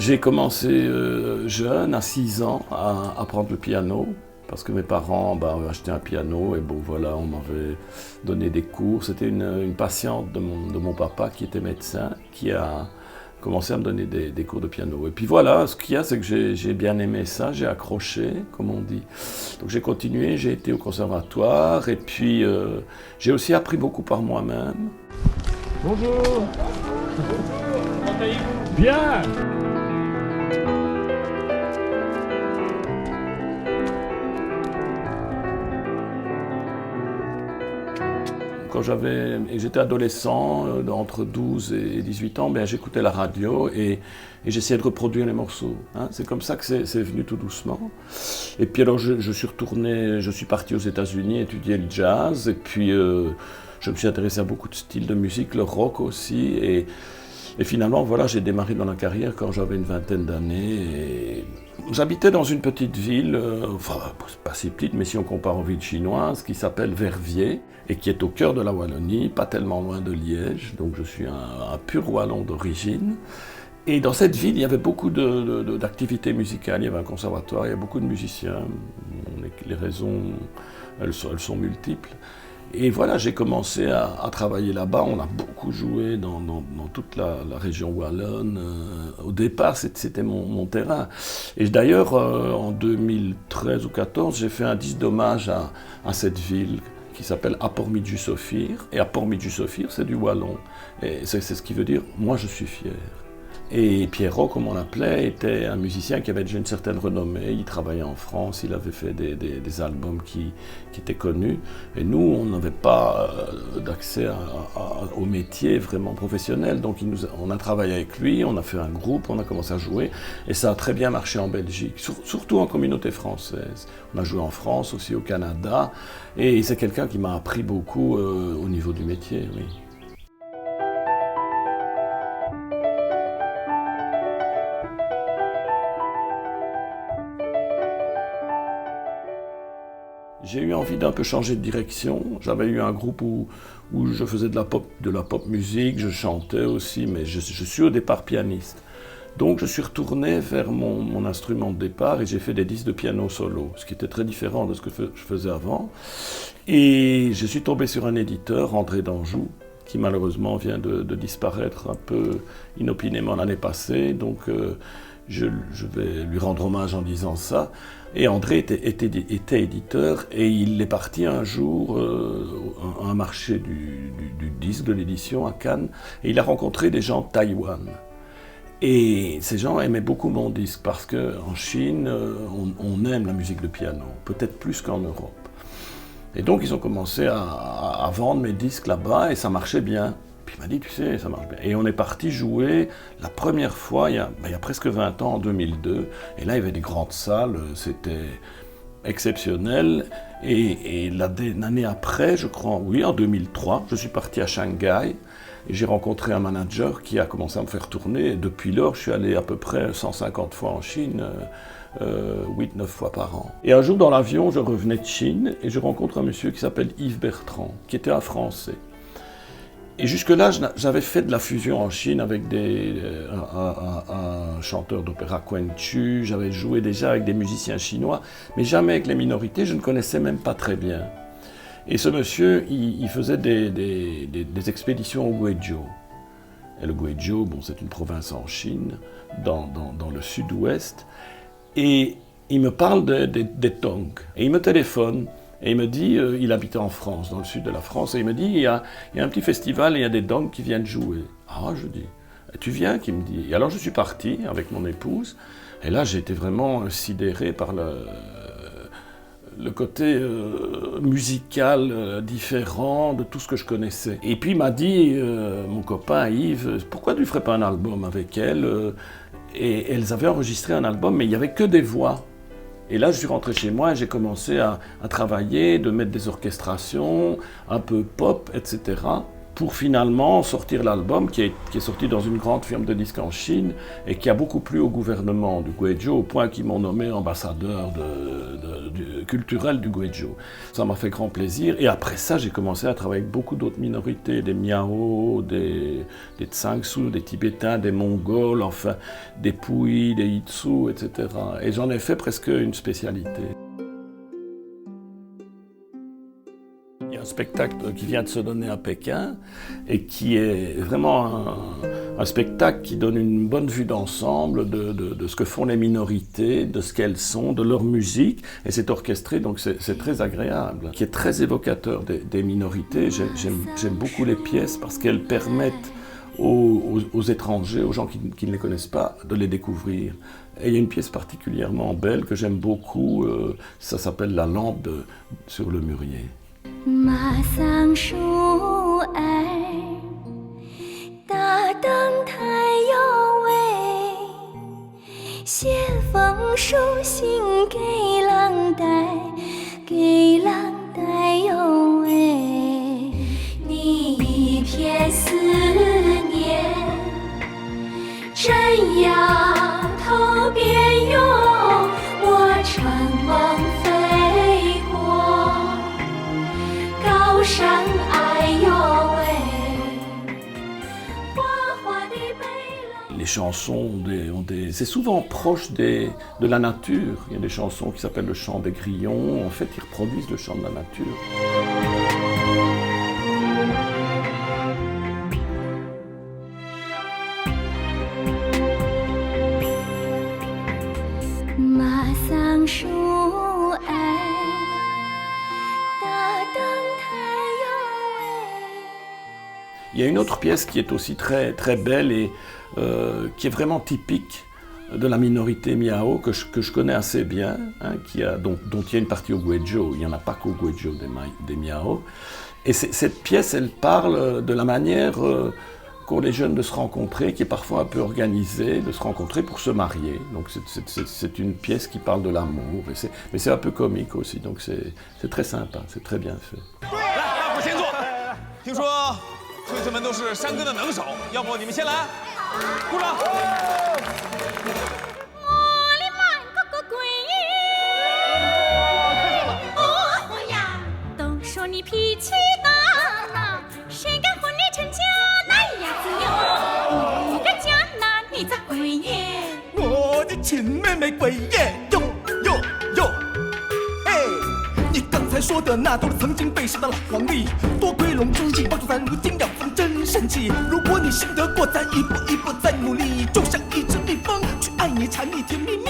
J'ai commencé jeune, à 6 ans, à apprendre le piano, parce que mes parents avaient acheté un piano, et bon voilà, on m'avait donné des cours. C'était une patiente de mon papa qui était médecin, qui a commencé à me donner des cours de piano. Et puis voilà, ce qu'il y a, c'est que j'ai bien aimé ça, j'ai accroché, comme on dit. Donc j'ai continué, j'ai été au conservatoire, et puis j'ai aussi appris beaucoup par moi-même. Bonjour. Comment allez-vous? Bien. Quand j'étais adolescent, entre 12 et 18 ans, j'écoutais la radio et j'essayais de reproduire les morceaux. Hein. C'est comme ça que c'est venu tout doucement. Et puis alors je suis retourné, je suis parti aux États-Unis étudier le jazz et puis je me suis intéressé à beaucoup de styles de musique, le rock aussi. Et finalement, voilà, j'ai démarré dans la carrière quand j'avais une vingtaine d'années. Et j'habitais dans une petite ville, enfin pas si petite, mais si on compare aux villes chinoises, qui s'appelle Verviers et qui est au cœur de la Wallonie, pas tellement loin de Liège. Donc je suis un pur Wallon d'origine. Et dans cette ville, il y avait beaucoup d'activités musicales. Il y avait un conservatoire, il y a beaucoup de musiciens. Les raisons, elles sont multiples. Et voilà, j'ai commencé à travailler là-bas. On a beaucoup joué dans toute la région wallonne. Au départ, c'était mon terrain. Et d'ailleurs, en 2013 ou 2014, j'ai fait un disque d'hommage à cette ville qui s'appelle Apor-Midju-Sofir. Et Apor-Midju-Sofir, c'est du wallon. Et c'est ce qui veut dire « moi, je suis fier ». Et Pierrot, comme on l'appelait, était un musicien qui avait déjà une certaine renommée. Il travaillait en France, il avait fait des albums qui étaient connus. Et nous, on n'avait pas d'accès au métier vraiment professionnel. Donc on a travaillé avec lui, on a fait un groupe, on a commencé à jouer. Et ça a très bien marché en Belgique, surtout en communauté française. On a joué en France, aussi au Canada. Et c'est quelqu'un qui m'a appris beaucoup au niveau du métier, oui. J'ai eu envie d'un peu changer de direction. J'avais eu un groupe où je faisais de la pop musique, je chantais aussi, mais je suis au départ pianiste. Donc je suis retourné vers mon instrument de départ et j'ai fait des disques de piano solo, ce qui était très différent de ce que je faisais avant. Et je suis tombé sur un éditeur, André Danjou, qui malheureusement vient de disparaître un peu inopinément l'année passée. Donc je vais lui rendre hommage en disant ça. Et André était éditeur et il est parti un jour à un marché du disque, de l'édition à Cannes, et il a rencontré des gens de Taïwan. Et ces gens aimaient beaucoup mon disque parce qu'en Chine, on aime la musique de piano, peut-être plus qu'en Europe. Et donc ils ont commencé à vendre mes disques là-bas et ça marchait bien. Puis il m'a dit, tu sais, ça marche bien. Et on est parti jouer la première fois, il y a presque 20 ans, en 2002. Et là, il y avait des grandes salles, c'était exceptionnel. Et l'année après, je crois, oui, en 2003, je suis parti à Shanghai. Et j'ai rencontré un manager qui a commencé à me faire tourner. Et depuis lors, je suis allé à peu près 150 fois en Chine, 8-9 fois par an. Et un jour, dans l'avion, je revenais de Chine et je rencontre un monsieur qui s'appelle Yves Bertrand, qui était un Français. Et jusque-là, j'avais fait de la fusion en Chine avec un chanteur d'opéra Quen Chu, j'avais joué déjà avec des musiciens chinois, mais jamais avec les minorités, je ne connaissais même pas très bien. Et ce monsieur, il faisait des expéditions au Guizhou. Et le Guizhou, c'est une province en Chine, dans le sud-ouest. Et il me parle des Tong. Et il me téléphone. Et il me dit, il habitait en France, dans le sud de la France, et il me dit, il y a un petit festival et il y a des Dong qui viennent jouer. Ah, je dis, tu viens, qu'il me dit. Et alors je suis parti avec mon épouse, et là j'ai été vraiment sidéré par le côté musical différent de tout ce que je connaissais. Et puis il m'a dit, mon copain Yves, pourquoi tu ne ferais pas un album avec elle Et elles avaient enregistré un album, mais il n'y avait que des voix. Et là, je suis rentré chez moi et j'ai commencé à travailler, de mettre des orchestrations, un peu pop, etc., pour finalement sortir l'album qui est sorti dans une grande firme de disques en Chine et qui a beaucoup plu au gouvernement du Guizhou au point qu'ils m'ont nommé ambassadeur culturel du Guizhou. Ça m'a fait grand plaisir et après ça j'ai commencé à travailler avec beaucoup d'autres minorités, des Miao, des Tsangsu, des Tibétains, des Mongols, enfin des Pouyi, des Hitsu, etc. Et j'en ai fait presque une spécialité. Il y a un spectacle qui vient de se donner à Pékin et qui est vraiment un spectacle qui donne une bonne vue d'ensemble de ce que font les minorités, de ce qu'elles sont, de leur musique. Et c'est orchestré, donc c'est très agréable. Qui est très évocateur des minorités. J'aime beaucoup les pièces parce qu'elles permettent aux étrangers, aux gens qui ne les connaissent pas, de les découvrir. Et il y a une pièce particulièrement belle que j'aime beaucoup, ça s'appelle La lampe sur le mûrier. 马桑树儿，大灯台哟喂，写封书信给郎带，给郎带哟喂，你一片思念，真要头边哟，我乘梦飞过。 山爱哟喂，花花的背浪。 Les chansons c'est souvent proche de la nature. Il y a des chansons qui s'appellent le chant des grillons. En fait, ils reproduisent le chant de la nature. Il y a une autre pièce qui est aussi très, très belle et qui est vraiment typique de la minorité Miao, que je connais assez bien, hein, dont il y a une partie au Guizhou. Il n'y en a pas qu'au Guizhou des Miao. Et cette pièce, elle parle de la manière qu'ont les jeunes de se rencontrer, qui est parfois un peu organisée, de se rencontrer pour se marier. Donc c'est une pièce qui parle de l'amour, mais c'est un peu comique aussi, donc c'est très sympa, c'est très bien fait. 同学们都是山歌的能手，要不你们先来，鼓掌。我的满个个闺女，哦呀，都说你脾气大呐，谁敢和你成家来呀子哟？你个家男，你咋鬼耶？我的亲妹妹鬼耶，哟哟哟，嘿，你刚才说的那都是曾经被杀的老皇帝，多亏龙之计帮助咱如今要风真神奇。如果你信得过，咱一步一步再努力，就像一只蜜蜂去爱你缠你甜蜜蜜。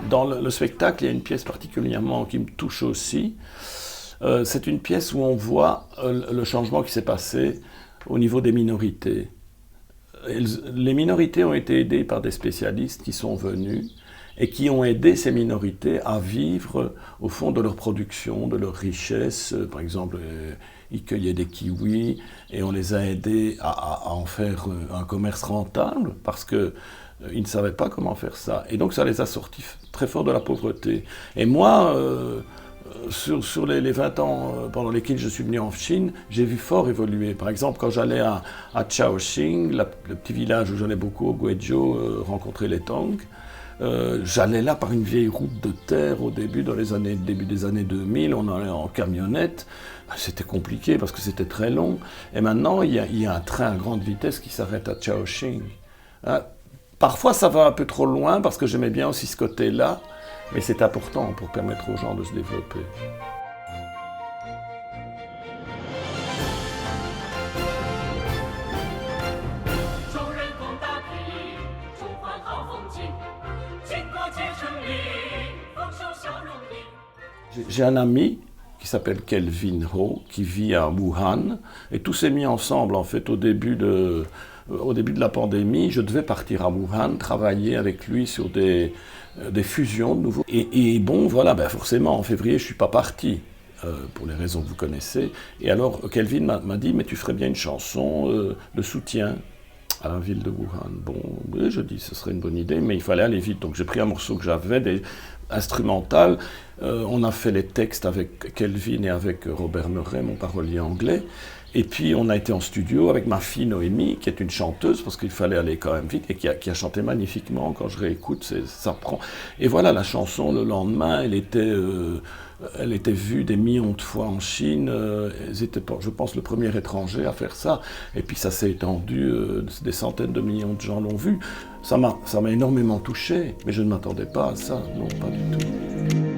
Dans le spectacle, il y a une pièce particulièrement qui me touche aussi. C'est une pièce où on voit le changement qui s'est passé au niveau des minorités. Les minorités ont été aidées par des spécialistes qui sont venus et qui ont aidé ces minorités à vivre au fond de leur production, de leur richesse. Par exemple, ils cueillaient des kiwis et on les a aidés à en faire un commerce rentable parce qu'ils ne savaient pas comment faire ça. Et donc ça les a sortis très fort de la pauvreté. Et moi, sur les 20 ans pendant lesquels je suis venu en Chine, j'ai vu fort évoluer. Par exemple, quand j'allais à Chaoxing, le petit village où j'allais beaucoup au Guizhou, rencontrer les Tang, j'allais là par une vieille route de terre au début des années 2000, on allait en camionnette. C'était compliqué parce que c'était très long. Et maintenant, il y a un train à grande vitesse qui s'arrête à Chaoxing. Hein? Parfois, ça va un peu trop loin parce que j'aimais bien aussi ce côté-là. Mais c'est important pour permettre aux gens de se développer. J'ai un ami qui s'appelle Kelvin Ho, qui vit à Wuhan, et tout s'est mis ensemble en fait au début de la pandémie. Je devais partir à Wuhan, travailler avec lui sur des fusions de nouveau. Et bon, voilà, ben forcément, en février, je ne suis pas parti, pour les raisons que vous connaissez. Et alors, Kelvin m'a dit, mais tu ferais bien une chanson de soutien. à la ville de Wuhan. Bon, oui, je dis, ce serait une bonne idée, mais il fallait aller vite. Donc j'ai pris un morceau que j'avais, instrumental. On a fait les textes avec Kelvin et avec Robert Murray, mon parolier anglais. Et puis on a été en studio avec ma fille Noémie, qui est une chanteuse, parce qu'il fallait aller quand même vite, et qui a chanté magnifiquement. Quand je réécoute, ça prend. Et voilà, la chanson, le lendemain, elle était vue des millions de fois en Chine. Elles étaient, je pense, le premier étranger à faire ça. Et puis ça s'est étendu, des centaines de millions de gens l'ont vu. Ça m'a énormément touché, mais je ne m'attendais pas à ça, non, pas du tout.